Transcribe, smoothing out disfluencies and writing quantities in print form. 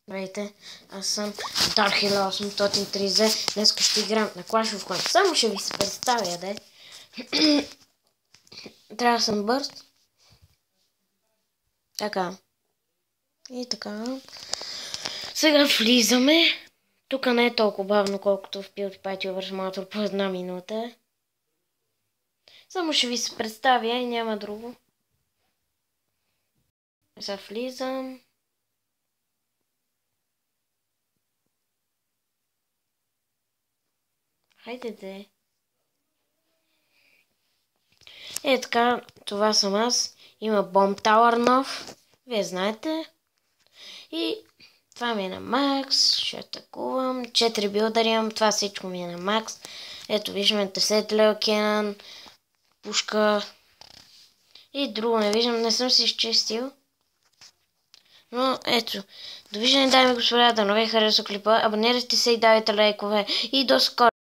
Здравейте, аз съм Dark 1830. Днес ще играем на Clash of Clans. Само ще ви се представя, де. Трябва да съм бърз. Така. И така. Сега влизаме. Тук не е толкова бавно, колкото в PewDiePie Oversmatter по 1 минута. Само ще ви се представя и няма друго. Сега влизам. Хайде де. Е така, това съм аз. Има Bomb Tower нов. Вие знаете. И това ми е на макс. Ще атакувам. 4 билдъри имам. Това всичко ми е на макс. Ето виждаме 10 лева Кенън. Пушка. И друго не виждам. Не съм си изчистил. Но ето. Довиждане, дами и господа. Да не ви харесва клипа. Абонирайте се и давайте лайкове. И до скоро.